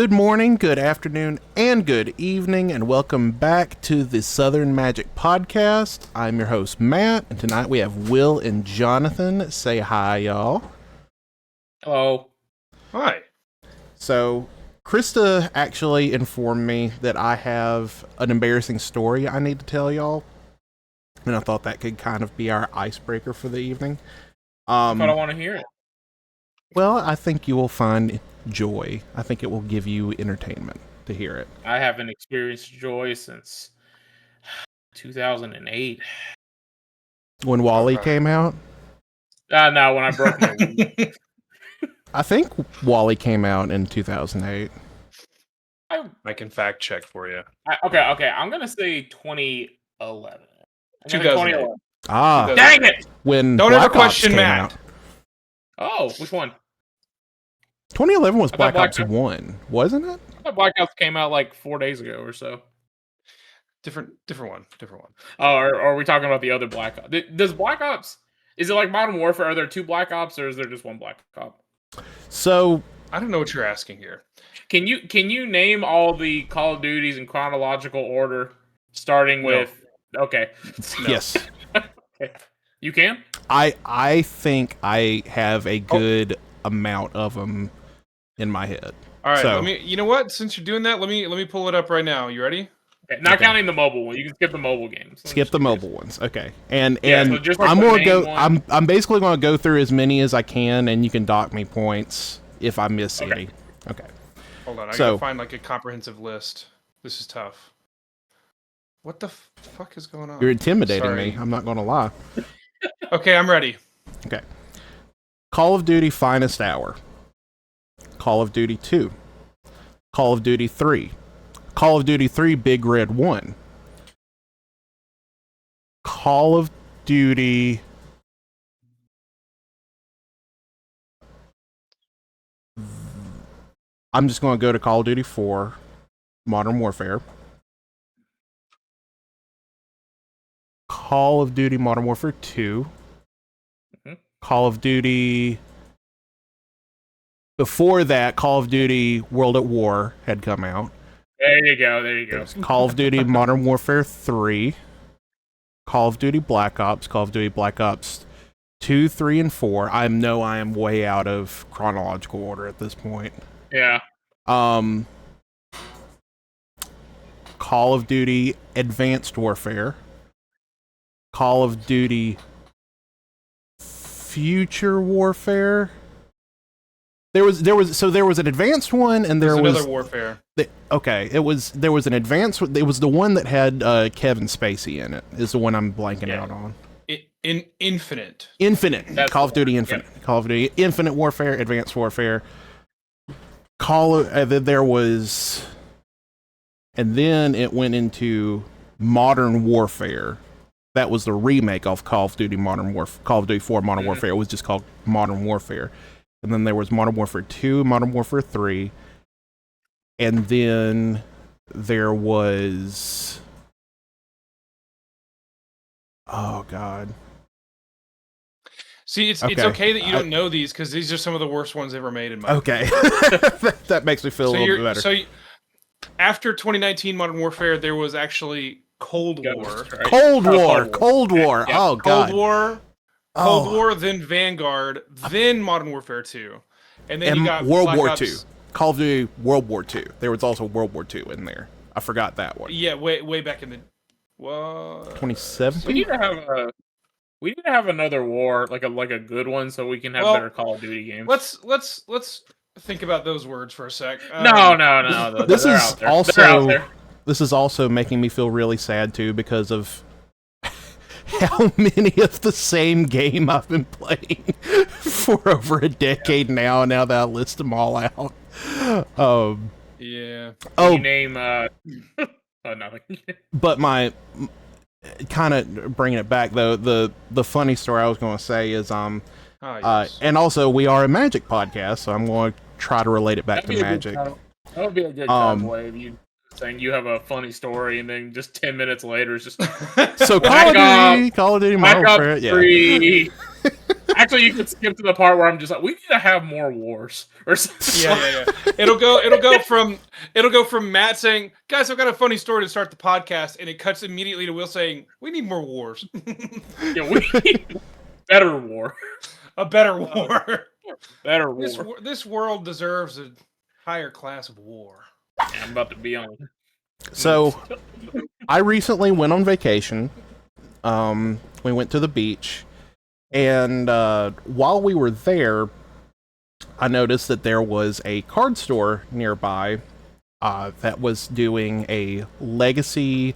Good morning, good afternoon, and good evening, and welcome back to the Southern Magic Podcast. I'm your host, Matt, and tonight we have Will and Jonathan. Say hi, y'all. Hello. Hi. So, Krista actually informed me that I have an embarrassing story I need to tell y'all, and I thought that could kind of be our icebreaker for the evening. I don't want to hear it. Well, I think you will find joy. I think it will give you entertainment to hear it. I haven't experienced joy since 2008. When Wally came out? No, when I broke my Wii. I think Wally came out in 2008. I can fact check for you. Okay. I'm going to say 2011. 2008. Ah. Dang it! When Don't Black ever question Ops came Matt. out. Oh, which one? 2011 was I Black thought Ops 1, wasn't it? I thought Black Ops came out like 4 days ago or so. Different one. Oh, are we talking about the other Black Ops? Does Black Ops... Is it like Modern Warfare? Are there two Black Ops or is there just one Black Ops? So... I don't know what you're asking here. Can you name all the Call of Duties in chronological order, starting with... Okay. No. Yes. Okay. You can? I think I have a good amount of them in my head. All right, So- you know what? Since you're doing that, let me pull it up right now. You ready? Okay. Not Okay. counting the mobile one. You can skip the mobile games. Skip the mobile ones. Okay. And So just like I'm the going to main go one. I'm basically going to go through as many as I can, and you can dock me points if I miss Okay. any. Okay. Hold on, I So- gotta find like a comprehensive list. This is tough. What the fuck is going on? You're intimidating Sorry. me. I'm not going to lie. Okay, I'm ready. Okay. Call of Duty Finest Hour. Call of Duty 2. Call of Duty 3. Call of Duty 3 Big Red 1. Call of Duty... I'm just going to go to Call of Duty 4 Modern Warfare. Call of Duty Modern Warfare 2. Mhm. Call of Duty... Before that, Call of Duty World at War had come out. There you go. There was Call of Duty Modern Warfare 3. Call of Duty Black Ops. Call of Duty Black Ops 2, 3, and 4. I am way out of chronological order at this point. Yeah. Call of Duty Advanced Warfare. Call of Duty Future Warfare. There was an advanced one, and there There's was another warfare. there was an advanced. It was the one that had Kevin Spacey in it. Is the one I'm blanking out on. In Infinite. Infinite. That's Call of the one, Duty Infinite. Call of Duty Infinite Warfare, Advanced Warfare. There was, and then it went into Modern Warfare. That was the remake of Call of Duty Call of Duty 4 Modern Warfare. It was just called Modern Warfare. And then there was Modern Warfare 2, Modern Warfare 3. And then there was... Oh, God. See, it's Okay. okay that you don't know these because these are some of the worst ones ever made in my Okay. That makes me feel a little bit better. So after 2019 Modern Warfare, there was actually Cold Ghost, War. right? Cold Oh, War. Cold War. Yeah. Oh, God. Cold War, Oh. Cold War, then Vanguard, then Modern Warfare 2. And then And you got World Black War Ops. II. Call of Duty World War II. There was also World War II in there. I forgot that one. Yeah, way back in the 2017? We need to have another war, like a good one, so we can have Well, better Call of Duty games. Let's think about those words for a sec. No. This They're is out there. also- They're out there. This is also making me feel really sad too because of how many of the same game I've been playing for over a decade now that I list them all out. Yeah. Oh, You name oh nothing. but my kind of bringing it back though, the funny story I was going to say is Yes. and also we are a Magic podcast, so I'm going to try to relate it back to Magic. That would be a good way of you saying you have a funny story, and then just 10 minutes later, it's just So Black Call of Duty Modern Black Ops Warfare, yeah. 3. Actually, you could skip to the part where I'm just like, we need to have more wars or something. Yeah. It'll go from Matt saying, "Guys, I've got a funny story to start the podcast," and it cuts immediately to Will saying, "We need more wars." Yeah, we need better war. A better war. Better war. This world deserves a higher class of war. Yeah, I'm about to be on. So, I recently went on vacation. We went to the beach, and while we were there, I noticed that there was a card store nearby that was doing a Legacy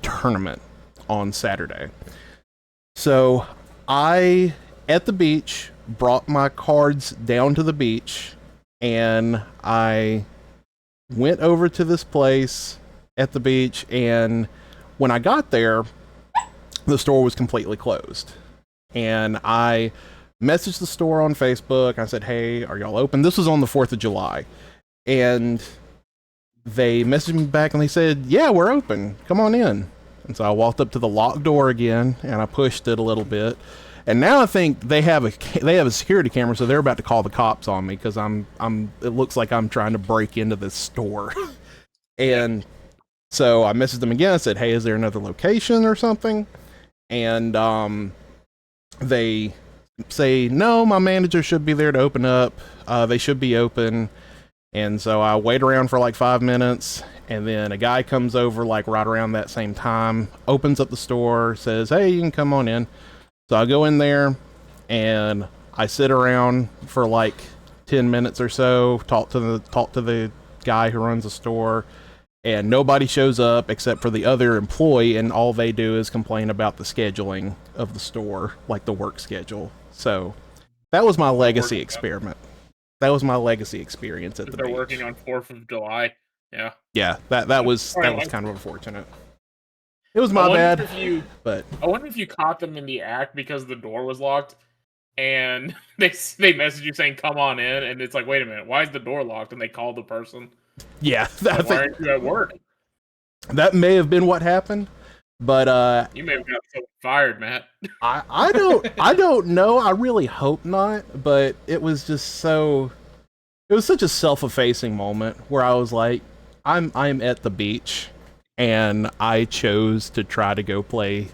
tournament on Saturday. So, at the beach, brought my cards down to the beach, and I went over to this place at the beach, and when I got there, the store was completely closed. And I messaged the store on Facebook. I said, "Hey, are y'all open?" This was on the 4th of July. And they messaged me back and they said, "Yeah, we're open. Come on in." And so I walked up to the locked door again and I pushed it a little bit. And now I think they have a security camera, so they're about to call the cops on me because it looks like I'm trying to break into this store. And so I messaged them again. I said, "Hey, is there another location or something?" And they say, "No, my manager should be there to open up. They should be open." And so I wait around for like 5 minutes, and then a guy comes over like right around that same time, opens up the store, says, "Hey, you can come on in." So I go in there, and I sit around for like 10 minutes or so, talk to the guy who runs the store, and nobody shows up except for the other employee, and all they do is complain about the scheduling of the store, like the work schedule. So that was my legacy experiment. That was my legacy experience at the beach. They're working on 4th of July. Yeah. Yeah, that was kind of unfortunate. It was my bad. But I wonder if you caught them in the act because the door was locked, and they message you saying "come on in," and it's like, wait a minute, why is the door locked? And they called the person. Yeah, Like, why aren't you at work? That may have been what happened, but you may have got so fired, Matt. I don't know. I really hope not, but it was just it was such a self-effacing moment where I was like, I'm at the beach, and I chose to try to go play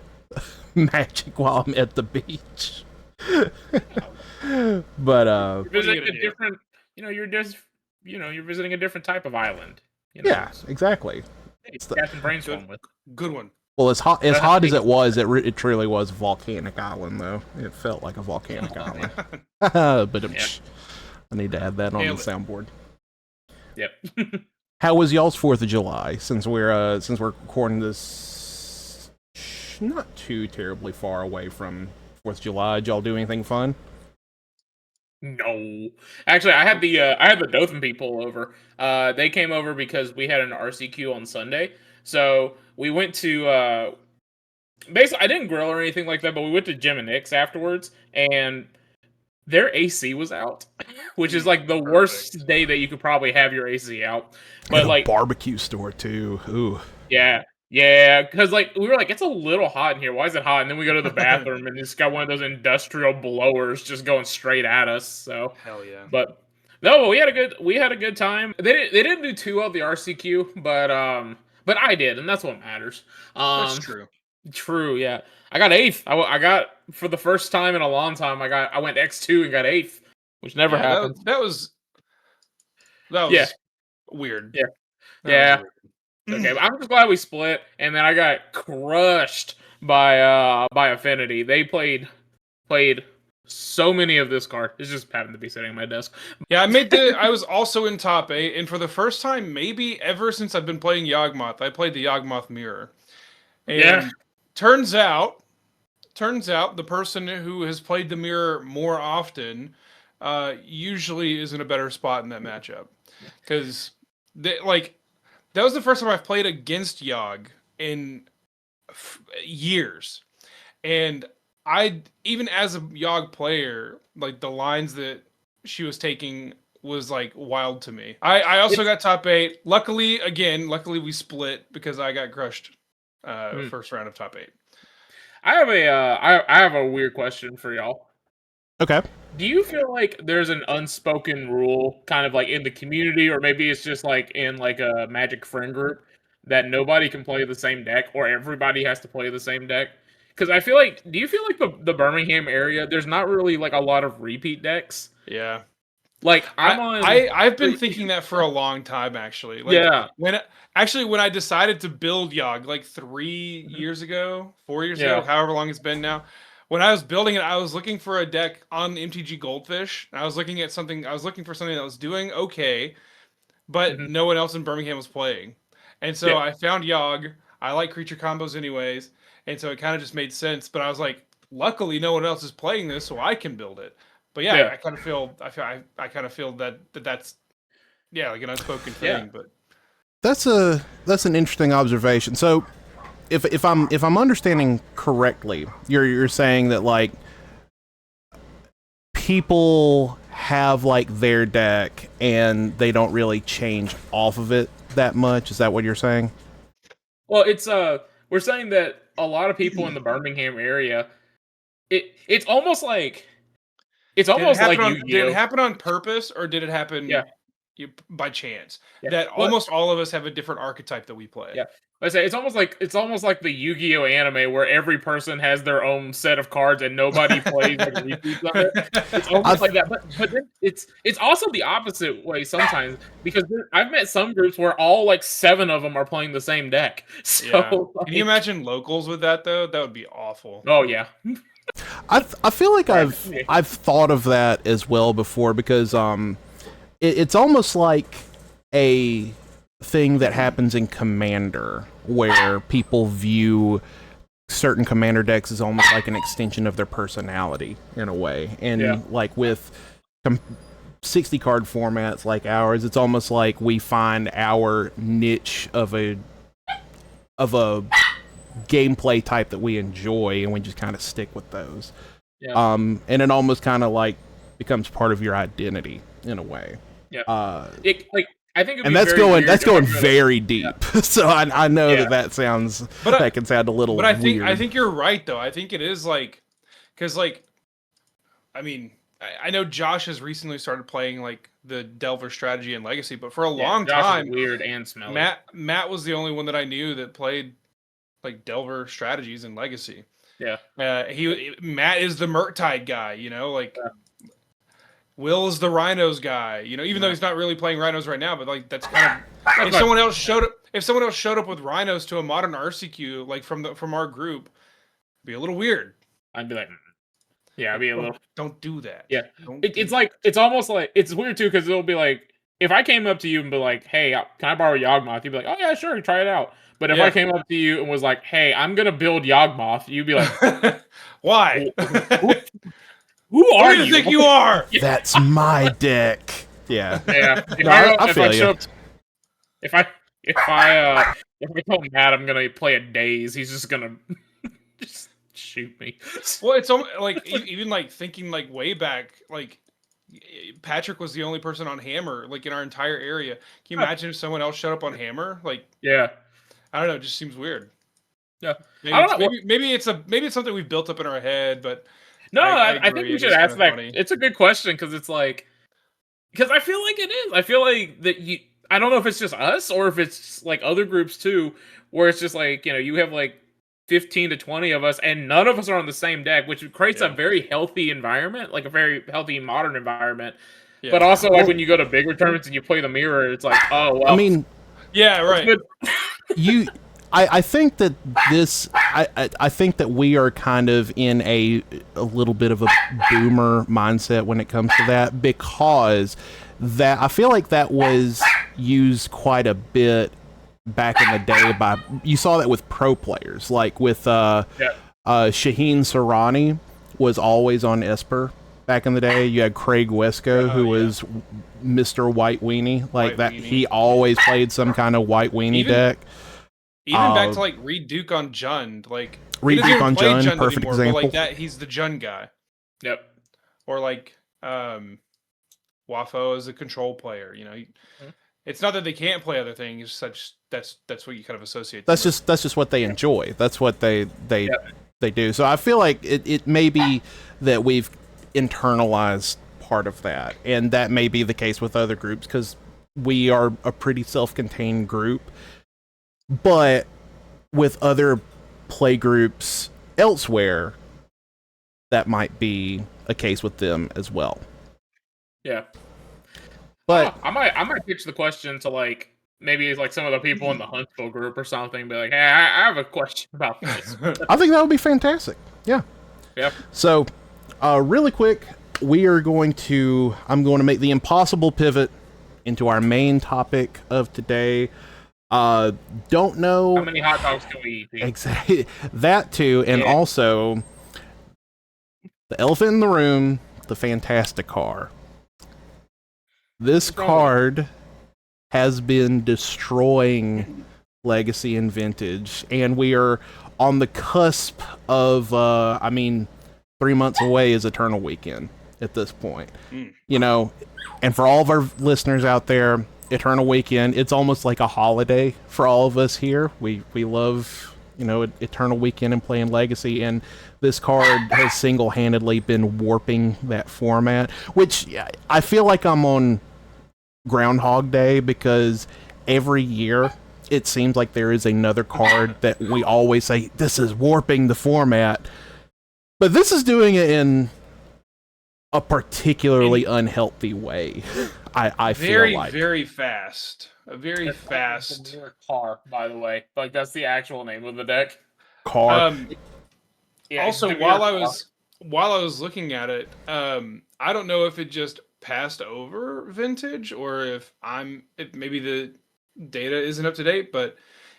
Magic while I'm at the beach. But you're visiting a different, you're visiting a different type of island. Yeah, exactly. It's Captain Brainstorm with. Good one. Well, as hot as it was, it truly was a volcanic island, though. It felt like a volcanic island. But I need to add that on the soundboard. Yep. How was y'all's 4th of July? Since we're recording this, not too terribly far away from 4th of July. Did y'all do anything fun? No, actually, I had the Dothan people over. They came over because we had an RCQ on Sunday, so we went to. Basically, I didn't grill or anything like that, but we went to Jim and Nick's afterwards, and their AC was out, which is like the worst day that you could probably have your AC out. But and like barbecue store too. Ooh. Yeah, because like we were like, it's a little hot in here. Why is it hot? And then we go to the bathroom and it's got one of those industrial blowers just going straight at us. So hell yeah. But no, we had a good time. They didn't do too well at the RCQ, but I did, and that's what matters. That's true. True, yeah. I got 8th. I got for the first time in a long time. I went X2 and got 8th, which never happened. That was weird. Yeah. Okay, I'm just glad we split, and then I got crushed by Affinity. They played so many of this card. It's just happened to be sitting on my desk. Yeah, I was also in top 8, and for the first time maybe ever since I've been playing Yawgmoth, I played the Yawgmoth Mirror. And turns out the person who has played the Mirror more often usually is in a better spot in that matchup. Because that was the first time I've played against Yogg in years. And even as a Yogg player, like the lines that she was taking was like wild to me. I also got top 8. Luckily we split because I got crushed first round of top 8. I have a I have a weird question for y'all. Okay. Do you feel like there's an unspoken rule, kind of like in the community, or maybe it's just like in like a Magic friend group, that nobody can play the same deck, or everybody has to play the same deck? Because I feel like, do you feel like the Birmingham area, there's not really like a lot of repeat decks? Yeah. Like I've been thinking that for a long time, actually. Like, yeah. when I decided to build Yogg like 3 years ago, 4 years ago, Yeah. however long it's been now. When I was building it, I was looking for a deck on MTG Goldfish. I was looking for something that was doing okay, but Mhm. no one else in Birmingham was playing. And so Yeah. I found Yogg. I like creature combos anyways, and so it kind of just made sense. But I was like, luckily no one else is playing this, so I can build it. But yeah, Yeah. I kind of feel I kind of feel that's yeah, like an unspoken Yeah. thing. But That's an interesting observation. So, if I'm understanding correctly, you're saying that like people have like their deck and they don't really change off of it that much. Is that what you're saying? Well, it's we're saying that a lot of people in the Birmingham area, it's almost like did it Yu-Gi-Oh. happen on purpose, or did it Yeah. happen by chance? Yeah. That Well, almost all of us have a different archetype that we play. yeah. I say it's almost like the Yu-Gi-Oh anime where every person has their own set of cards and nobody plays like repeats of it. It's almost like that, but then it's also the opposite way sometimes, because I've met some groups where all like 7 of them are playing the same deck. So Yeah. Can you like- imagine locals with that though? That would be awful. Oh yeah. I feel like Right. I've thought of that as well before, because it's almost like a thing that happens in Commander, where people view certain Commander decks as almost like an extension of their personality in a way, and Yeah. like with 60 card formats like ours, it's almost like we find our niche of a gameplay type that we enjoy, and we just kind of stick with those. Yeah. And it almost kind of like becomes part of your identity in a way. Yeah. I think it'd And be that's very going weird if I tried to- very deep. So I know Yeah. that sounds But that can sound a little But I weird. think you're right though. I think it is like, because like, I mean, I know Josh has recently started playing like the Delver strategy and Legacy, but for a long Josh is time, weird and smelly. Matt was the only one that I knew that played like Delver strategies and Legacy. Yeah. Matt is the Murktide guy, you know, like. Yeah. Will is the Rhinos guy, you know, even though he's not really playing Rhinos right now, but like that's kind of if not- someone else showed up with Rhinos to a modern RCQ like from our group, it'd be a little weird. I'd be like, yeah, I'd be a little. Don't do that. Yeah. Don't It's like, it's almost like, it's weird too, because it'll be like, if I came up to you and be like, hey, can I borrow Yawgmoth? You'd be like, oh yeah, sure, try it out. But if Yeah. I came up to you and was like, hey, I'm gonna build Yawgmoth, you'd be like, Why? who Who are do you you? think you are? That's my deck. Yeah. Yeah. No, I feel you. If I tell Matt I'm gonna play a Daze, he's just gonna just shoot me. Well, it's like even like thinking like way back, like Patrick was the only person on Hammer like in our entire area. Can you imagine if someone else showed up on Hammer? Like, Yeah. I don't know, it just seems weird. Yeah. Maybe I don't know. maybe it's something we've built up in our head, but No, I think agree, we it should is ask kinda that. funny. It's a good question, because it's like, because I feel like it is. I feel like that I don't know if it's just us or if it's like other groups too, where it's just like, you have like 15 to 20 of us and none of us are on the same deck, which creates a very healthy environment, like a very healthy modern environment. Yeah. But also, like when you go to bigger tournaments and you play the mirror, it's like, oh, well. I mean, yeah, right. you I think that I think that we are kind of in a little bit of a boomer mindset when it comes to that, because that I feel like that was used quite a bit back in the day by, you saw that with pro players, like with Shaheen Sarani was always on Esper back in the day. You had Craig Wesco, who was Mr. White Weenie, like White that. Weenie. He always played some kind of White Weenie deck. Even back to like Reed Duke on Jund, like Reed he doesn't Duke even on play Jund, perfect anymore, example. But like that, he's the Jund guy. Yep. Or like Wafo is a control player. You know, it's not that they can't play other things. It's such that's what you kind of associate. That's just what they enjoy. That's what they They do. So I feel like it may be that we've internalized part of that, and that may be the case with other groups because we are a pretty self-contained group. But with other play groups elsewhere, that might be a case with them as well. Yeah. But I might pitch the question to like maybe like some of the people in the Huntsville group or something. Be like, hey, I have a question about this. I think that would be fantastic. Yeah. Yeah. So, really quick, I'm going to make the impossible pivot into our main topic of today. Don't know how many hot dogs can we eat? Exactly that too, and also the elephant in the room, the Fantasticar. This card has been destroying Legacy and Vintage, and we are on the cusp of 3 months away is Eternal Weekend at this point. You know, and for all of our listeners out there, Eternal Weekend, it's almost like a holiday for all of us here. We love, Eternal Weekend and playing Legacy, and this card has single-handedly been warping that format, which I feel like I'm on Groundhog Day because every year it seems like there is another card that we always say, this is warping the format. But this is doing it in a particularly unhealthy way. I feel like very fast. A very fast car, by the way. Like that's the actual name of the deck. Car. Also, while I was looking at it, I don't know if it just passed over Vintage or if maybe the data isn't up to date, but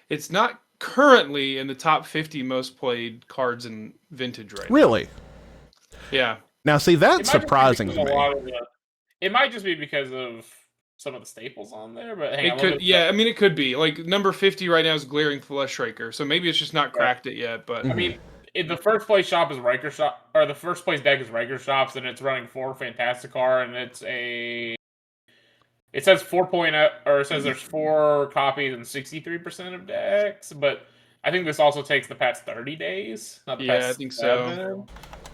it's not currently in the top 50 most played cards in Vintage right now. Really? Yeah. Now, see, that's surprising to me. It might just be because of some of the staples on there, but it could be. Like, number 50 right now is Glaring Fleshraker, so maybe it's just not cracked it yet, but... I mean, the first place shop is Riker Shop, or the first place deck is Riker Shops, and it's running 4 Fantasticar, and it says 4.0, or it says there's 4 copies and 63% of decks, but I think this also takes the past 30 days, not the past I think 7.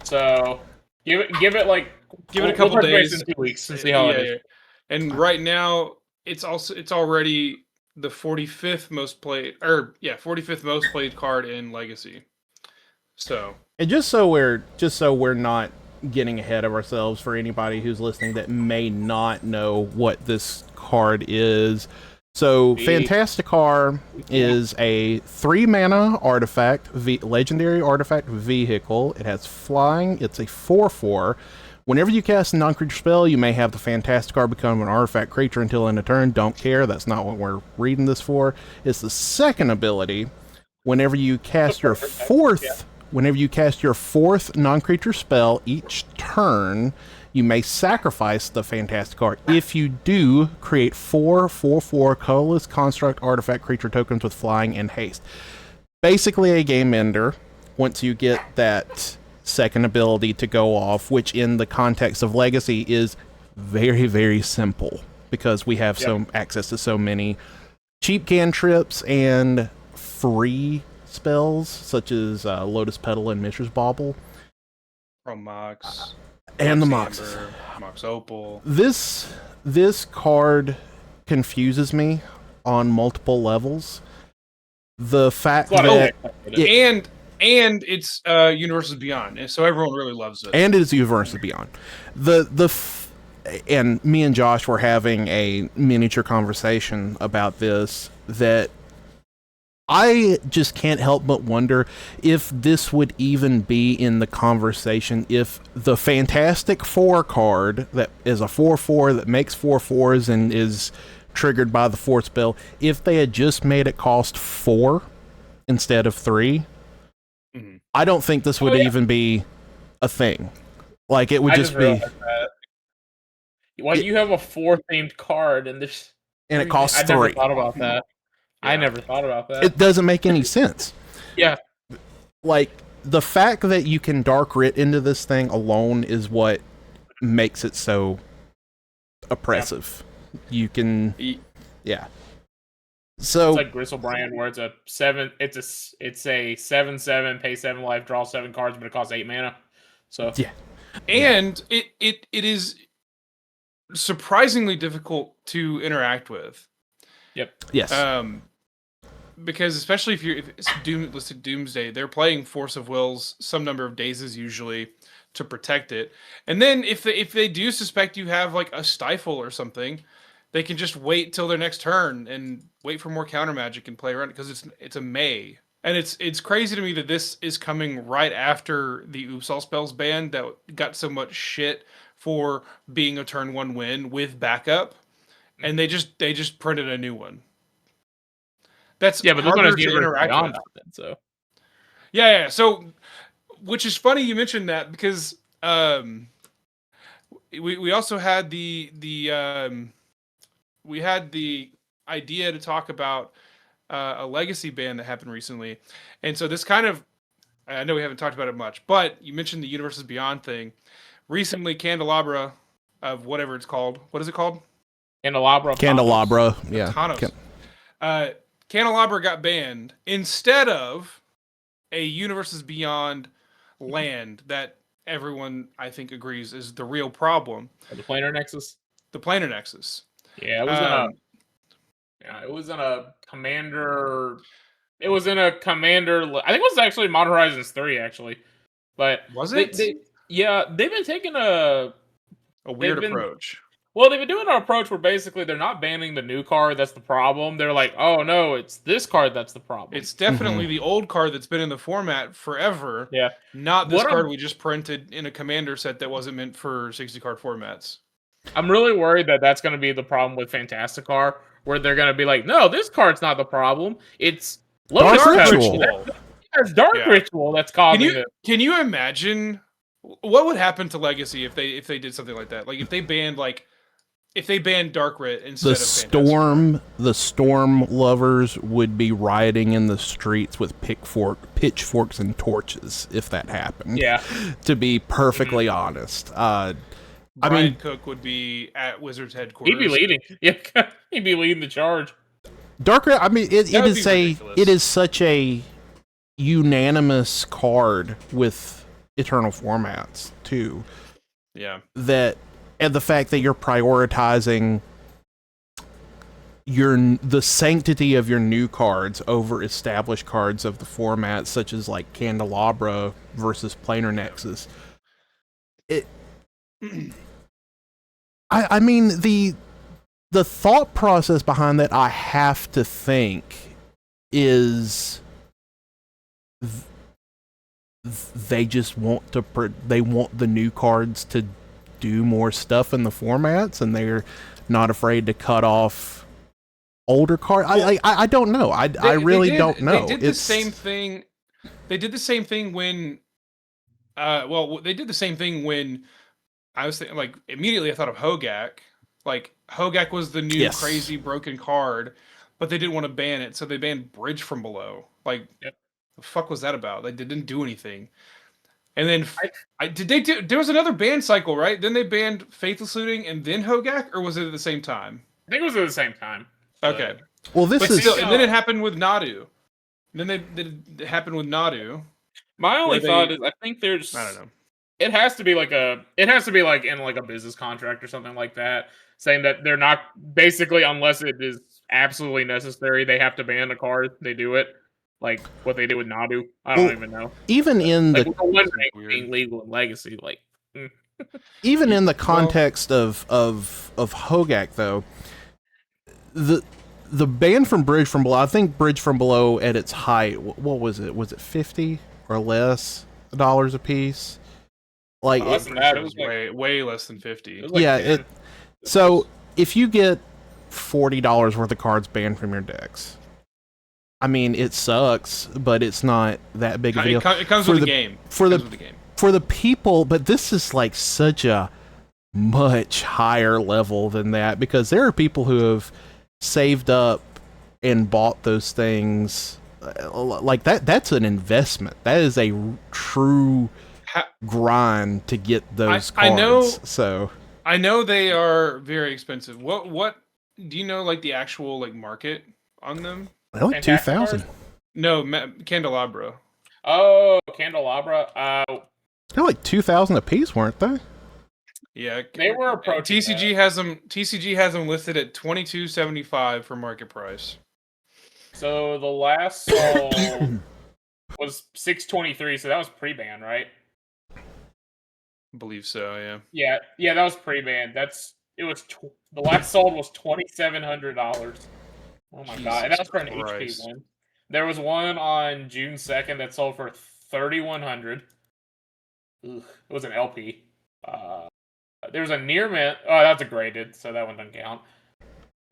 So give it a couple days in 2 weeks and see how it is. And right now it's already the 45th most played 45th most played card in Legacy. So, and just so we're not getting ahead of ourselves for anybody who's listening that may not know what this card is. So, Fantasticar is a 3-mana artifact, legendary artifact vehicle. It has flying. It's a 4/4. Whenever you cast a non-creature spell, you may have the Fantasticar become an artifact creature until end of turn. Don't care. That's not what we're reading this for. It's the second ability. Whenever you cast your fourth non-creature spell each turn, you may sacrifice the Fantasticar. If you do, create 4/4 colorless construct artifact creature tokens with flying and haste. Basically a game ender once you get that second ability to go off, which in the context of Legacy is very, very simple because we have access to so many cheap cantrips and free spells such as Lotus Petal and Mishra's Bauble. From Mox. And the Mox Mox. Amber, Mox Opal. This card confuses me on multiple levels. The fact that and it's Universes Beyond, so everyone really loves it. And it is Universes Beyond. And me and Josh were having a miniature conversation about this that I just can't help but wonder if this would even be in the conversation if the Fantastic Four card that is a 4/4 that makes 4/4s and is triggered by the 4th spell, if they had just made it cost 4 instead of 3, I don't think this would even be a thing. Like, it would just be... Well, you have a 4-themed card, and it costs 3. I never thought about that. Yeah. I never thought about that. It doesn't make any sense. Yeah. Like, the fact that you can Dark Writ into this thing alone is what makes it so oppressive. You can... Yeah. So It's like Griselbrand, where it's a 7/7, pay 7 life, draw 7 cards, but it costs 8 mana. So yeah, And it is surprisingly difficult to interact with. yep. yes, Because especially if it's listed Doomsday, they're playing Force of Wills some number of days usually to protect it. And then if they do suspect you have like a stifle or something, they can just wait till their next turn and wait for more counter magic and play around it, because it's a May. And it's crazy to me that this is coming right after the Oops All Spells ban that got so much shit for being a turn 1 win with backup, and they just printed a new one. That's Yeah, but this one harder has to Universe interact Beyond with. on it, so Yeah. So, which is funny you mentioned that, because we also had we had the idea to talk about a legacy ban that happened recently, and so this kind of, I know we haven't talked about it much, but you mentioned the Universes Beyond thing. Recently, Candelabra of whatever it's called. What is it called? Candelabra. Candelabra, yeah. Thanos. Candelabra got banned instead of a Universes Beyond land that everyone, I think, agrees is the real problem. The Planar Nexus. The Planar Nexus. Yeah, it was in a commander. It was in a commander. I think it was actually Modern Horizons 3, actually. But was it? They've been taking a weird approach. Well, they've been doing an approach where basically they're not banning the new card that's the problem. They're like, oh no, it's this card that's the problem. It's definitely the old card that's been in the format forever. Yeah. Not this card we just printed in a commander set that wasn't meant for 60 card formats. I'm really worried that that's going to be the problem with Fantasticar, where they're going to be like, no, this card's not the problem. It's Dark Ritual. It's Dark Ritual that's causing it. Can you imagine what would happen to Legacy if they did something like that? Like if they banned Dark Rit instead of Fantasticar. The Storm lovers would be rioting in the streets with pitchforks and torches if that happened. Yeah. To be perfectly honest. Brian Cook would be at Wizards headquarters. He'd be leading. Yeah, he'd be leading the charge. Dark Rit, I mean, it is such a unanimous card with Eternal formats too. Yeah. And the fact that you're prioritizing the sanctity of your new cards over established cards of the format, such as like Candelabra versus Planar Nexus. I mean, the thought process behind that, I have to think, is they just want they want the new cards to do more stuff in the formats, and they're not afraid to cut off older cards. I don't know. I really don't know. They did the same thing. They did the same thing when. They did the same thing when I was thinking, like, immediately I thought of Hogak. Like, Hogak was the new crazy broken card, but they didn't want to ban it, so they banned Bridge from Below. Like, the fuck was that about? They didn't do anything. And then there was another ban cycle, right? Then they banned Faithless Looting and then Hogak, or was it at the same time? I think it was at the same time. Okay. Well, and then it happened with Nadu. It happened with Nadu. My only thought is, I think there's, I don't know. It has to be like in like a business contract or something like that, saying that they're not, basically, unless it is absolutely necessary, they have to ban a card. They do it. Like what they did with Nadu. I don't even know. Even in like, being legal in Legacy, like even in the context of Hogak, though, the ban from Bridge from Below, I think Bridge from Below at its height, what was it? Was it $50 or less dollars a piece? Like less than that. It was way less than 50. So if you get $40 worth of cards banned from your decks, I mean, it sucks, but it's not that big of a deal. It comes with the game. For the people, but this is like such a much higher level than that, because there are people who have saved up and bought those things like that. That's an investment. That is a true grind to get those cards. I know they are very expensive. What do you know, like the actual like market on them? They're like Fantastic 2,000. cars? No, Candelabra. Oh, Candelabra. They're like 2,000 a piece, weren't they? Yeah, They were approaching TCG has them. TCG has them listed at $22.75 for market price. So the last sold was 623. So that was pre-ban, right? I believe so. Yeah. Yeah, that was pre-ban. The last sold was $2,700. Oh my god, and that was for an HP one. There was one on June 2nd that sold for $3,100. It was an LP. There was a near mint. Oh, that's a graded, so that one doesn't count.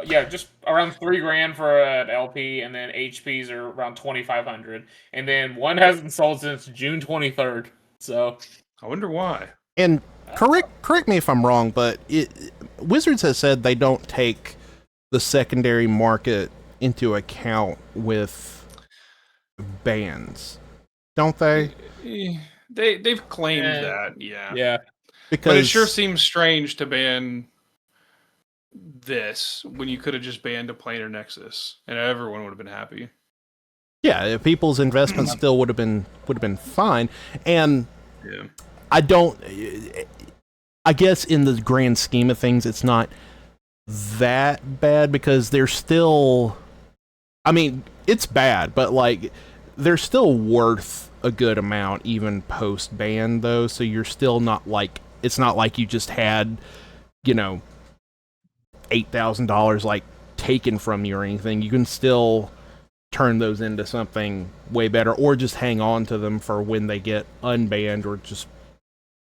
Yeah, just around $3,000 for an LP, and then HPs are around 2,500. And then one hasn't sold since June 23rd. So I wonder why. And correct me if I'm wrong, but Wizards has said they don't take the secondary market into account with bans, don't they? They've claimed that, yeah. Yeah. But it sure seems strange to ban this when you could have just banned a Planar Nexus and everyone would have been happy. Yeah, people's investments still would have been fine, and yeah. I guess in the grand scheme of things, it's not that bad because they're still. I mean, it's bad, but like they're still worth a good amount even post ban though. So you're still not like it's not like you just had, $8,000 like taken from you or anything. You can still turn those into something way better, or just hang on to them for when they get unbanned, or just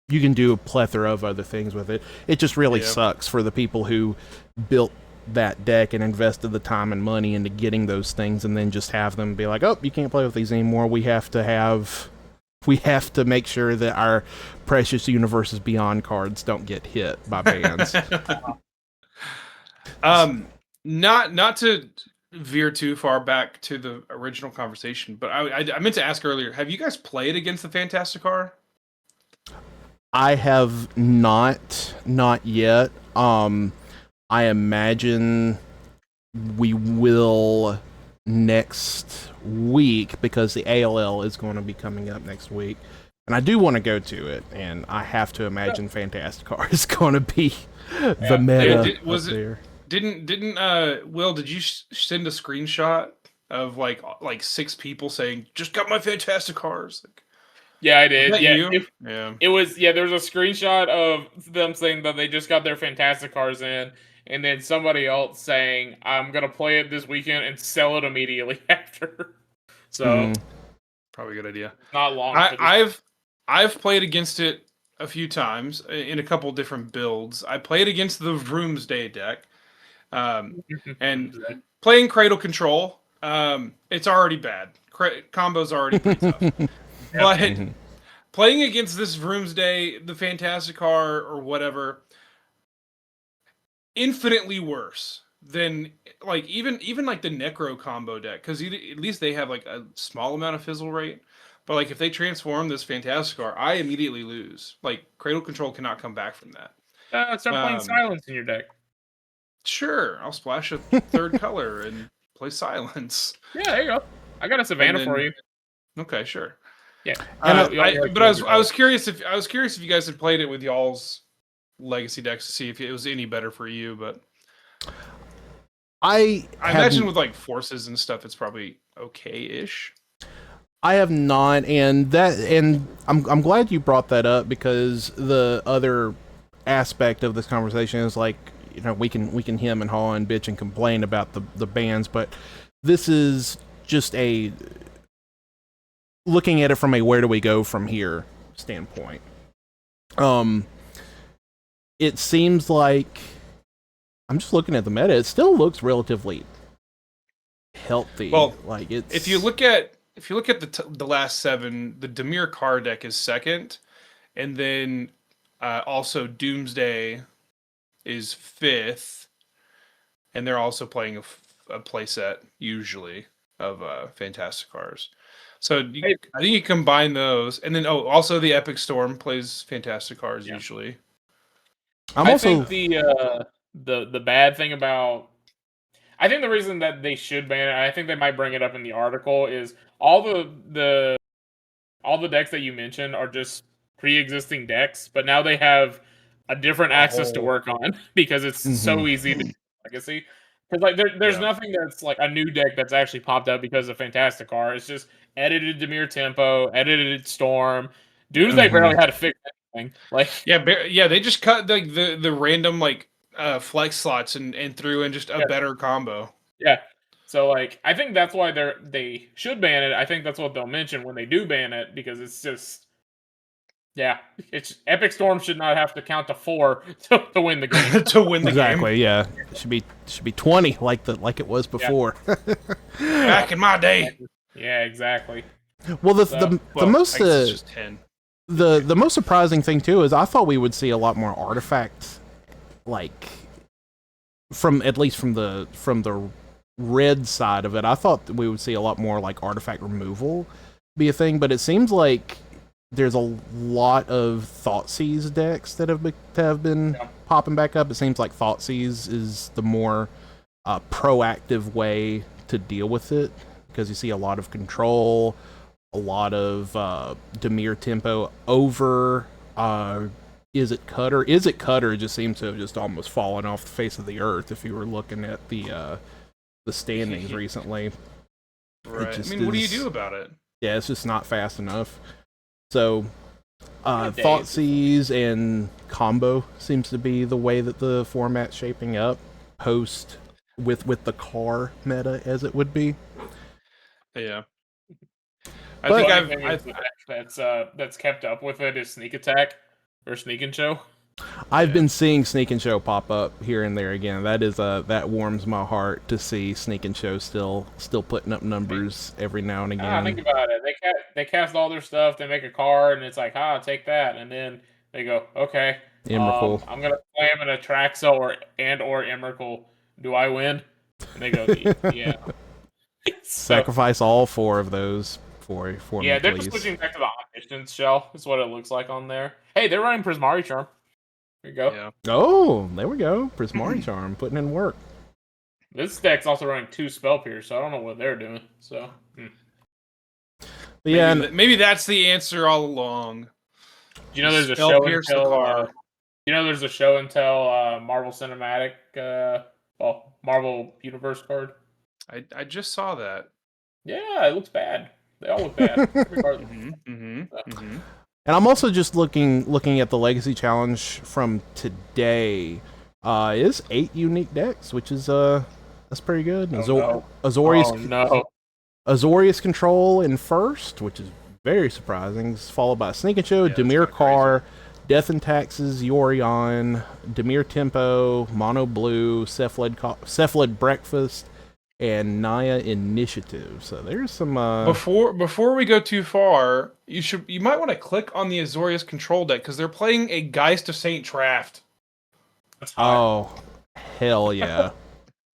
you can do a plethora of other things with it. It just really sucks for the people who built that deck and invested the time and money into getting those things, and then just have them be like, oh, you can't play with these anymore. We have to make sure that our precious Universes Beyond cards don't get hit by bans. Not to veer too far back to the original conversation, but I meant to ask earlier, have you guys played against the Fantasticar? I have not yet. I imagine we will next week because the ALL is going to be coming up next week, and I do want to go to it. And I have to imagine Fantasticar is going to be the meta. Didn't Will? Did you send a screenshot of like 6 people saying just got my Fantasticars? Yeah, I did. Yeah, It was. Yeah, there was a screenshot of them saying that they just got their Fantasticars in, and then somebody else saying, "I'm gonna play it this weekend and sell it immediately after." So probably a good idea. Not long. I've played against it a few times in a couple different builds. I played against the Vroomsday deck, and playing Cradle Control. It's already bad. Combo's already pretty tough. But playing against this Vroomsday, the Fantasticar, or whatever, infinitely worse than like even like the Necro combo deck, because at least they have like a small amount of fizzle rate. But like if they transform this Fantasticar, I immediately lose. Like Cradle Control cannot come back from that. Start playing Silence in your deck. Sure, I'll splash a 3rd color and play Silence. Yeah, there you go. I got a Savannah for you. Okay, sure. Yeah, but I was curious if you guys had played it with y'all's legacy decks to see if it was any better for you. But I imagine with like forces and stuff, it's probably okay-ish. I have not, and I'm glad you brought that up, because the other aspect of this conversation is like, we can hem and haw and bitch and complain about the bans, but this is just a looking at it from a where do we go from here standpoint. It seems like, I'm just looking at the meta, it still looks relatively healthy. Well, like it's, if you look at the last 7, the Dimir card deck is 2nd, and then also Doomsday is 5th, and they're also playing a playset usually of Fantasticars. So I think you combine those, and then also the Epic Storm plays Fantasticars usually. I think the bad thing about, I think the reason that they should ban it, I think they might bring it up in the article, is all the decks that you mentioned are just pre-existing decks, but now they have a different axis to work on because it's so easy to legacy. Because like there's nothing that's like a new deck that's actually popped up because of Fantasticar. It's just edited Demir Tempo, edited Storm. Doomsday barely had to fix anything. Like they just cut like the random like flex slots and threw in just a better combo. Yeah. So like I think that's why they should ban it. I think that's what they'll mention when they do ban it, because it's just it's Epic Storm should not have to count to 4 to win the game. To win the game. Exactly, yeah. It should be 20 like it was before. Back in my day. Yeah, exactly. Well, the most just 10. The most surprising thing too is I thought we would see a lot more artifacts, like at least from the red side of it. I thought that we would see a lot more like artifact removal be a thing, but it seems like there's a lot of Thoughtseize decks that have been popping back up. It seems like Thoughtseize is the more proactive way to deal with it, because you see a lot of control, a lot of Demir Tempo over Is It Cutter? Is It Cutter just seems to have just almost fallen off the face of the earth if you were looking at the standings recently. Right. I mean, what do you do about it? Yeah, it's just not fast enough. So, Thoughtseize and combo seems to be the way that the format's shaping up, post with the car meta as it would be. Yeah. I think that's kept up with it is Sneak Attack or Sneak and Show. I've been seeing Sneak and Show pop up here and there again. That warms my heart to see Sneak and Show still putting up numbers every now and again. Think about it. They cast all their stuff. They make a card, and it's like, take that, and then they go, okay, Emrakul. I'm gonna play him in a Traxo or Emrakul. Do I win? And they go, yeah. Sacrifice all 4 of those for me, they're please. just switching back to the Omniscience shell. Is what it looks like on there. Hey, they're running Prismari Charm. There you go. Yeah. Oh, there we go. Prismari Charm, putting in work. This deck's also running 2 Spell Pierce, so I don't know what they're doing. So, yeah, maybe that's the answer all along. Do you know there's a show and tell? There's a show and tell Marvel Cinematic, Marvel Universe card. I just saw that. Yeah, it looks bad. They all look bad. And I'm also just looking at the Legacy Challenge from today. Is 8 unique decks, which is that's pretty good. Azorius Control in first, which is very surprising. It's followed by Sneak and Show, Demir Car, Death and Taxes, Yorion, Demir Tempo, Mono Blue, Cephalid Breakfast, and Naya Initiative. So there's some before we go too far, you might want to click on the Azorius Control deck because they're playing a Geist of Saint Traft. Oh, hell yeah.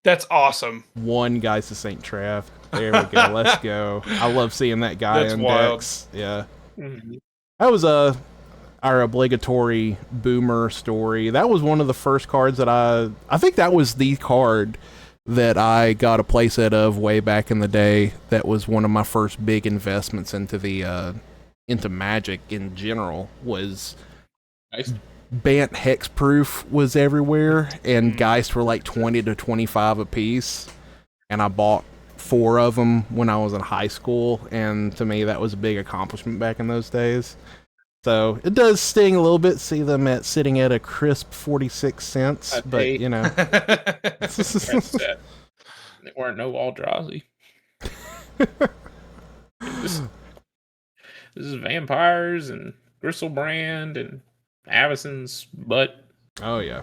That's awesome. One Geist of Saint Traft. There we go. Let's go. I love seeing that guy in decks. Yeah. That was our obligatory Boomer story. That was one of the first cards that I think that was the card that I got a playset of way back in the day. That was one of my first big investments into Magic in general. Was nice. Bant Hexproof was everywhere, and Geist were like 20 to 25 a piece, and I bought 4 of them when I was in high school, and to me that was a big accomplishment back in those days. So it does sting a little bit to see them sitting at a crisp 46 cents, but you know. They weren't no Eldrazi. This is vampires and Gristlebrand and Avacyn's butt. Oh yeah.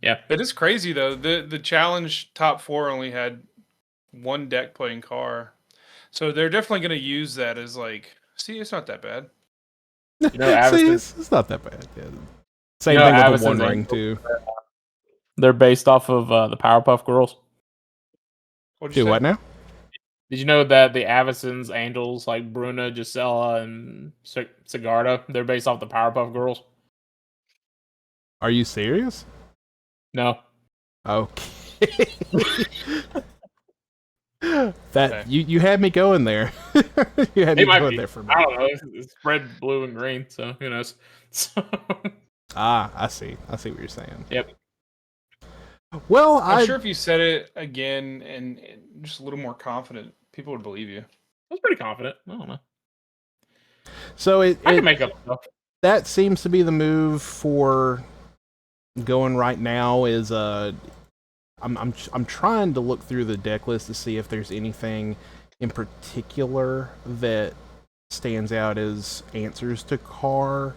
Yeah. It is crazy though. The challenge top 4 only had 1 deck playing Car. So they're definitely gonna use that as like, see, it's not that bad. You know, see, it's not that bad. Yeah. Same thing with the One Ring too. They're based off of the Powerpuff Girls. What now? Did you know that the Avacyn's angels, like Bruna, Gisela, and Sigarda, they're based off the Powerpuff Girls? Are you serious? No. Okay. That you had me going there. You had me going there for me. I don't know. It's red, blue, and green. So who knows? So, I see. I see what you're saying. yep. Well, I'm sure if you said it again and just a little more confident, people would believe you. I was pretty confident. I don't know. So I can make up stuff. That seems to be the move for going right now. Is I'm trying to look through the deck list to see if there's anything in particular that stands out as answers to Carr.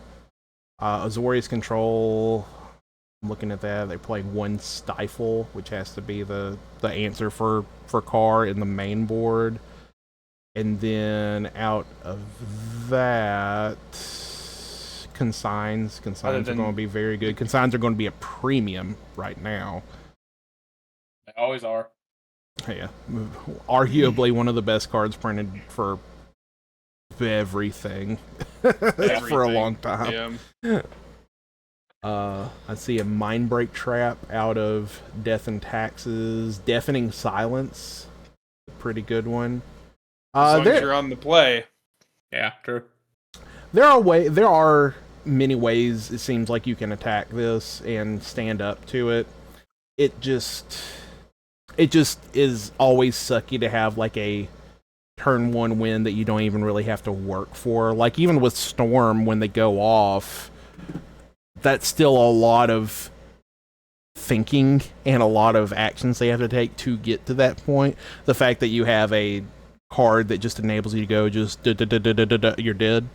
Azorius Control. I'm looking at that. They're playing one Stifle, which has to be the answer for Carr in the main board. And then out of that, Consigns. Consigns are going to be very good. Consigns are going to be a premium right now. They always are. Yeah. Arguably one of the best cards printed for everything. For a long time. Yeah. I see a Mindbreak Trap out of Death and Taxes. Deafening Silence, a pretty good one. As long as you're on the play. Yeah, true. There are many ways it seems like you can attack this and stand up to it. It just is always sucky to have like a turn one win that you don't even really have to work for. Like even with Storm, when they go off, that's still a lot of thinking and a lot of actions they have to take to get to that point. The fact that you have a card that just enables you to go just you're dead,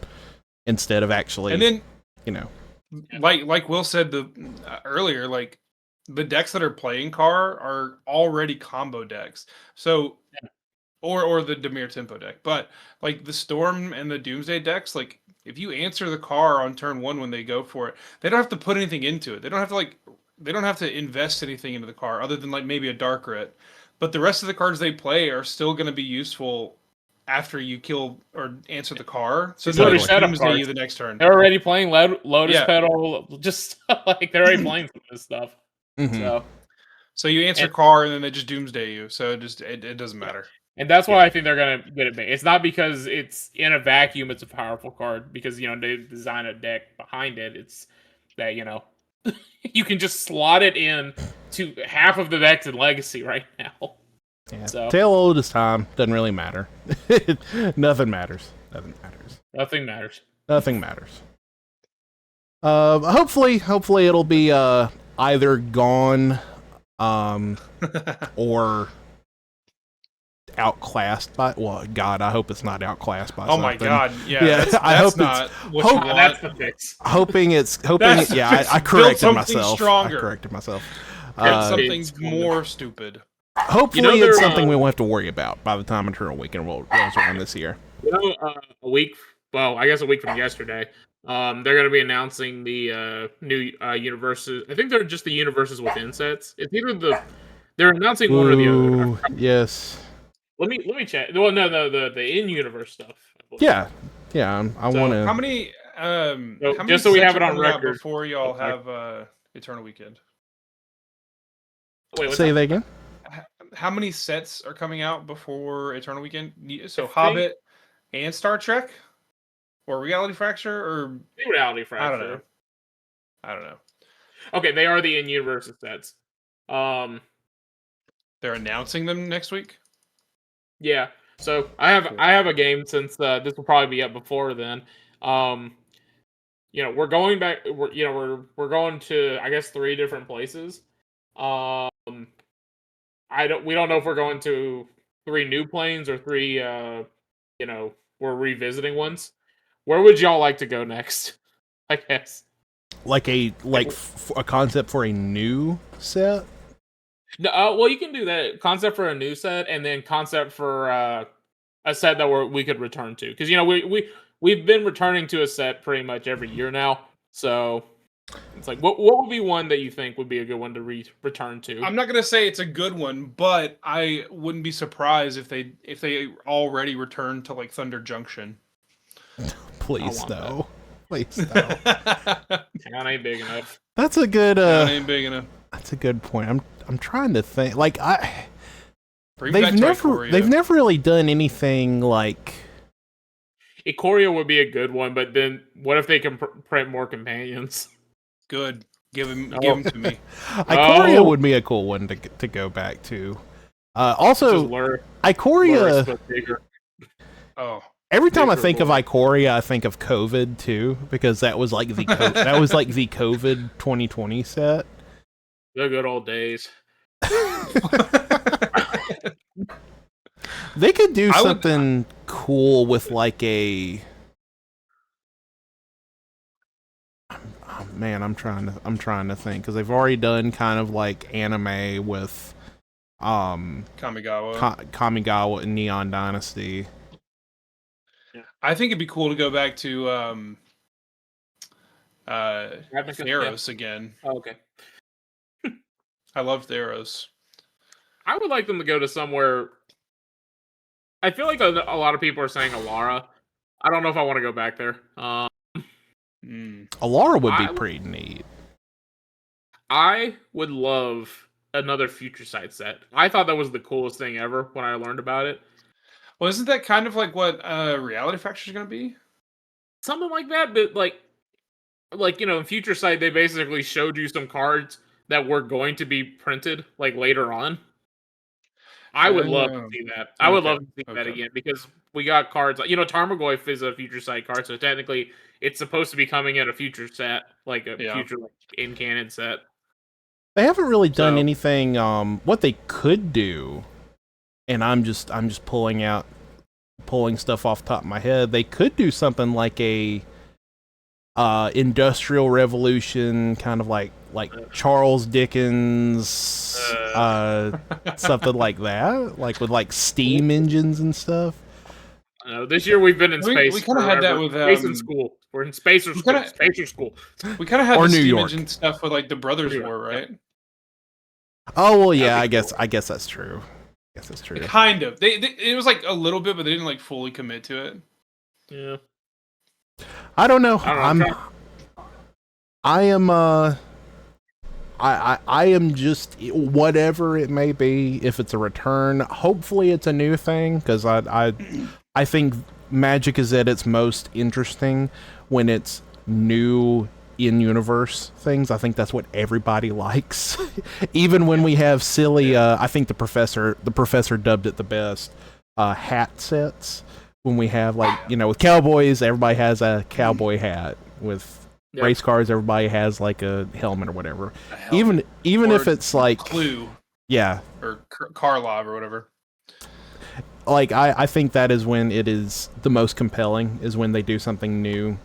instead of actually, and then, you know, like Will said earlier, like the decks that are playing Carr are already combo decks. So, or the Dimir Tempo deck, but like the Storm and the Doomsday decks, like if you answer the Carr on turn one when they go for it, they don't have to put anything into it. They don't have to invest anything into the Carr other than like maybe a Dark Writ. But the rest of the cards they play are still going to be useful after you kill or answer the Carr. So they're Doomsday you the next turn. They're already playing Lotus Petal. Just like they're already playing some of this stuff. Mm-hmm. So you answer Carr and then they just Doomsday you. So it doesn't matter. And that's why I think they're going to get it made. It's not because it's in a vacuum, it's a powerful card, because, you know, they design a deck behind it. It's that, you know, you can just slot it in to half of the decks in Legacy right now. Yeah. So, Tail Oldest Time doesn't really matter. Nothing matters. Nothing matters. Hopefully it'll be either gone or outclassed by. Well, God, I hope it's not outclassed by. Oh my God! Yeah, I hope not what you want. That's the fix. Hoping. I corrected myself. Stronger. I corrected myself. Something more stupid. Hopefully, it's something we won't have to worry about by the time Eternal Weekend rolls around this year. You know, a week from yesterday, they're going to be announcing the new universes. I think they're just the universes within sets. It's either they're announcing one or the other. Yes. Let me check. Well, no, the in-universe stuff. Yeah. I want to. How many? Just so we have it on record before y'all have Eternal Weekend. Wait, say that again. How many sets are coming out before Eternal Weekend? So Hobbit and Star Trek, or Reality Fracture, or Reality Fracture. I don't know. Okay, they are the in-universe sets. They're announcing them next week. Yeah. So I have a game, since this will probably be up before then. You know, we're going back. We're going to, I guess, 3 different places. We don't know if we're going to 3 new planes or 3. We're revisiting ones. Where would y'all like to go next? I guess. Like a concept for a new set. No, well, you can do that. Concept for a new set, and then concept for a set that we could return to, because we've been returning to a set pretty much every year now. So it's like, what would be one that you think would be a good one to return to? I'm not gonna say it's a good one, but I wouldn't be surprised if they already returned to like Thunder Junction. Please no. Please no. Town ain't big enough. That's a good. Town ain't big enough. That's a good point. I'm trying to think. Like Bring back Ikoria. they've never really done anything like. Ikoria would be a good one, but then what if they can print more companions? Good. Give him to me. Ikoria would be a cool one to go back to. Also, Ikoria. Oh. Every time I think of Ikoria, I think of COVID too, because that was like the COVID 2020 set. The good old days. They could do something cool with like a. Oh, man, I'm trying to think because they've already done kind of like anime with Kamigawa and Neon Dynasty. I think it'd be cool to go back to Theros again. Oh, okay. I love Theros. I would like them to go to somewhere. I feel like a lot of people are saying Alara. I don't know if I want to go back there. Alara would be pretty neat. I would love another Future Sight set. I thought that was the coolest thing ever when I learned about it. Well, isn't that kind of like what Reality Fracture is going to be? Something like that, but like in Future Sight, they basically showed you some cards that were going to be printed like later on. I would love to see that. I would love to see that again because we got cards. Tarmogoyf is a Future Sight card, so technically it's supposed to be coming in a future set, like a future in canon set. They haven't really done anything. What they could do, and I'm just pulling stuff off the top of my head. They could do something like a Industrial Revolution, kind of like Charles Dickens, something like that, like with like steam engines and stuff. This year we've been in space. We kind of had that with space in school. We're in space or school. Space or school. We kind of had or the New steam York. engine stuff with like the Brothers War, right? Oh well, yeah. I guess that's true. Kind of. It was like a little bit, but they didn't like fully commit to it. Yeah. I don't know. I am just whatever it may be. If it's a return, hopefully it's a new thing because I think Magic is at its most interesting when it's new in-universe things. I think that's what everybody likes. Even when we have silly, I think the professor dubbed it the best, hat sets. When we have with cowboys, everybody has a cowboy hat. With race cars, everybody has like a helmet or whatever. Even if it's like Clue, or Karlov or whatever. Like I think that is when it is the most compelling, is when they do something new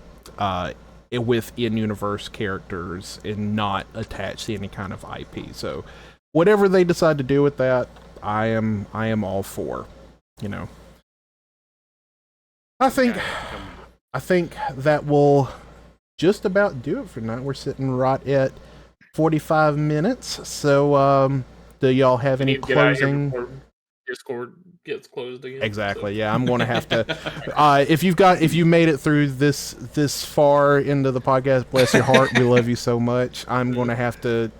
with in-universe characters and not attached to any kind of IP. So whatever they decide to do with that, I am all for. I think that will just about do it for tonight. We're sitting right at 45 minutes. So do y'all have any closing? Discord gets closed again. Exactly. Yeah, I'm going to have to. If you made it through this far into the podcast, bless your heart. We love you so much. I'm going to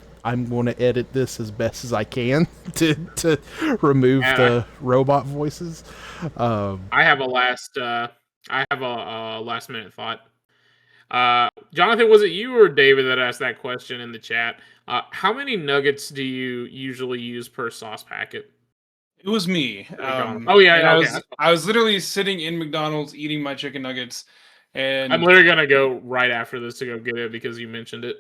edit this as best as I can to remove the robot voices. I have a last minute thought. Jonathan, was it you or David that asked that question in the chat? How many nuggets do you usually use per sauce packet? It was me. I was literally sitting in McDonald's eating my chicken nuggets, and I'm literally gonna go right after this to go get it because you mentioned it.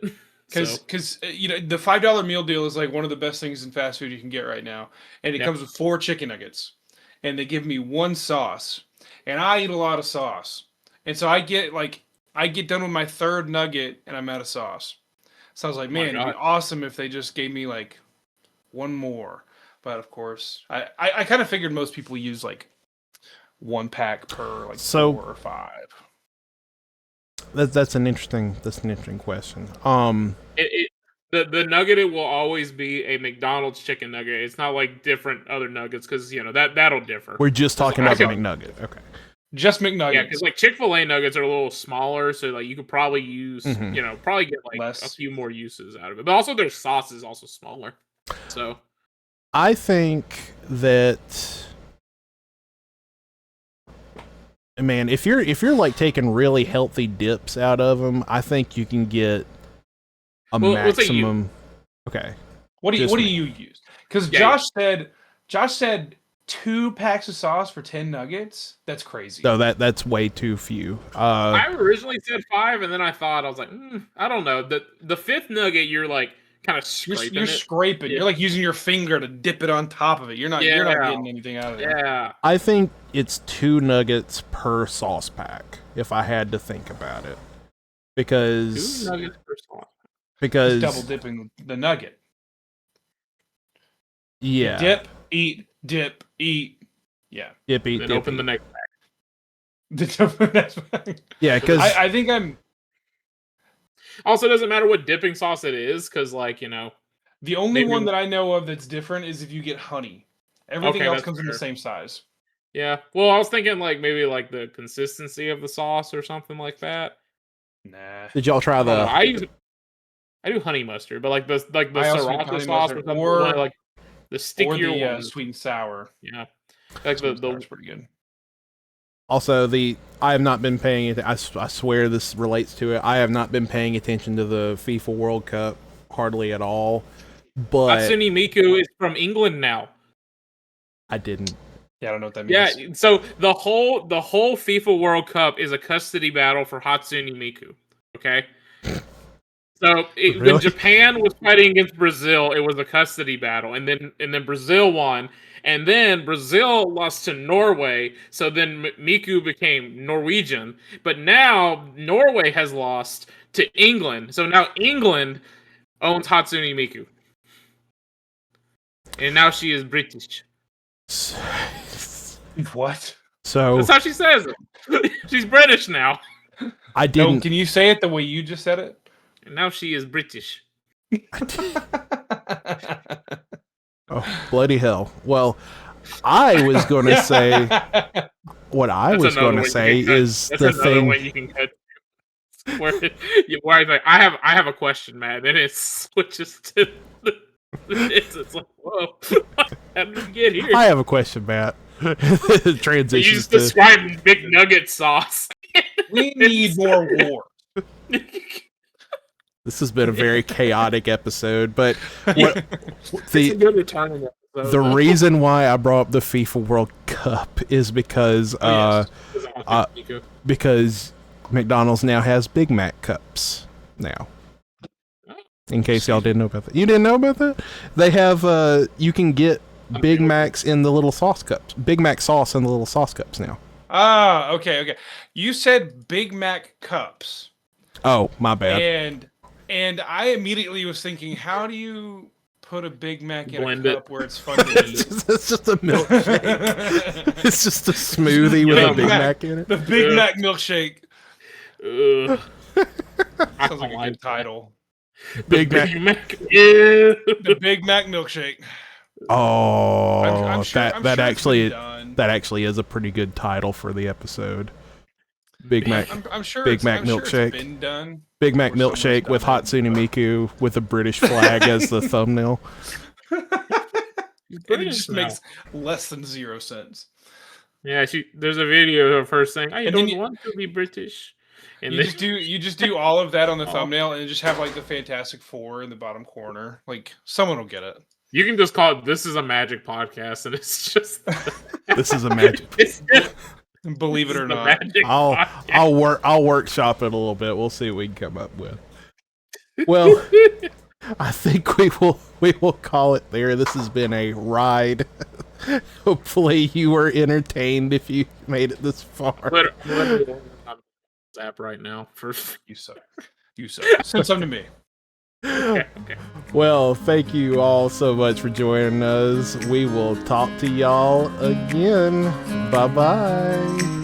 Because the $5 meal deal is like one of the best things in fast food you can get right now, and it comes with 4 chicken nuggets, and they give me 1 sauce, and I eat a lot of sauce, and so I get done with my 3rd nugget and I'm out of sauce. So I was like, man, it'd be awesome if they just gave me like 1 more. But of course, I kind of figured most people use like 1 pack per 4 or 5. That's an interesting question. The nugget, it will always be a McDonald's chicken nugget. It's not like different other nuggets because that'll differ. We're just talking about the McNugget. Okay. Just McNuggets. Yeah, because like Chick-fil-A nuggets are a little smaller, so like you could probably use, probably get like Less. a few more uses out of it. But also their sauce is also smaller. So I think that, man, if you're like taking really healthy dips out of them, I think you can get a maximum. Okay. What do you use? Because Josh said 2 packs of sauce for 10 nuggets. That's crazy. No, that's way too few. I originally said 5, and then I thought, I was like, I don't know. The 5th nugget, you're like kind of scraping. You're scraping. Yeah. You're like using your finger to dip it on top of it. You're not getting anything out of it. Yeah. I think it's 2 nuggets per sauce pack, if I had to think about it. Because 2 nuggets per sauce. Because double dipping the nugget. Yeah. Dip, eat, dip, eat. Yeah. Dip, eat, then dip, open eat. the next pack. Yeah, because I think I'm. Also, it doesn't matter what dipping sauce it is, because like the only one that I know of that's different is if you get honey. Everything else comes in the same size. Yeah. Well, I was thinking like maybe like the consistency of the sauce or something like that. Nah. Did y'all try the? I do honey mustard, but like the sriracha sauce or something, like the stickier one, sweet and sour. Yeah, like the pretty good. Also, I have not been paying. I swear this relates to it. I have not been paying attention to the FIFA World Cup hardly at all. But Hatsune Miku is from England now. I didn't. Yeah, I don't know what that means. Yeah, so the whole FIFA World Cup is a custody battle for Hatsune Miku. Okay. So Really? when Japan was fighting against Brazil, it was a custody battle, and then Brazil won, and then Brazil lost to Norway. So then Miku became Norwegian, but now Norway has lost to England. So now England owns Hatsune Miku, and now she is British. What? So that's how she says it. She's British now. I didn't. No, can you say it the way you just said it? And now she is British. Oh, bloody hell. Well, I was going to say what I was going to say is the thing. Way you can cut where it's like, I have a question, man, and it switches to it's like, whoa, how did we get here? I have a question, Matt. Transitions. You just described big nugget sauce. We need more war. This has been a very chaotic episode, but the reason why I brought up the FIFA World Cup is because because McDonald's now has Big Mac cups now. In case y'all didn't know about that. You didn't know about that? They have you can get Big Macs in the little sauce cups. Big Mac sauce in the little sauce cups now. Ah, okay. You said Big Mac cups. Oh, my bad. And I immediately was thinking, how do you put a Big Mac in Blend a cup where it's fun to eat? It's just a milkshake. It's just a smoothie with a Big Mac in it. The Big Mac milkshake. Sounds like a like good title. Big Mac. The Big Mac milkshake. Oh, I'm sure that actually is a pretty good title for the episode. Big Mac. I'm sure. Big Mac Sure milkshake. it's been done. Big Mac milkshake with Hatsune Miku with a British flag as the thumbnail. It just makes less than 0 cents. Yeah, there's a video of her saying, "I don't want to be British." And you just do all of that on the thumbnail and just have like the Fantastic Four in the bottom corner. Like someone will get it. You can just call it "This is a Magic Podcast," and it's just This is a magic. Believe it or not, I'll workshop it a little bit. We'll see what we can come up with. Well, I think we will call it there. This has been a ride. Hopefully, you were entertained if you made it this far. App right now for you suck. Send some to me. Okay. Well, thank you all so much for joining us. We will talk to y'all again. Bye-bye.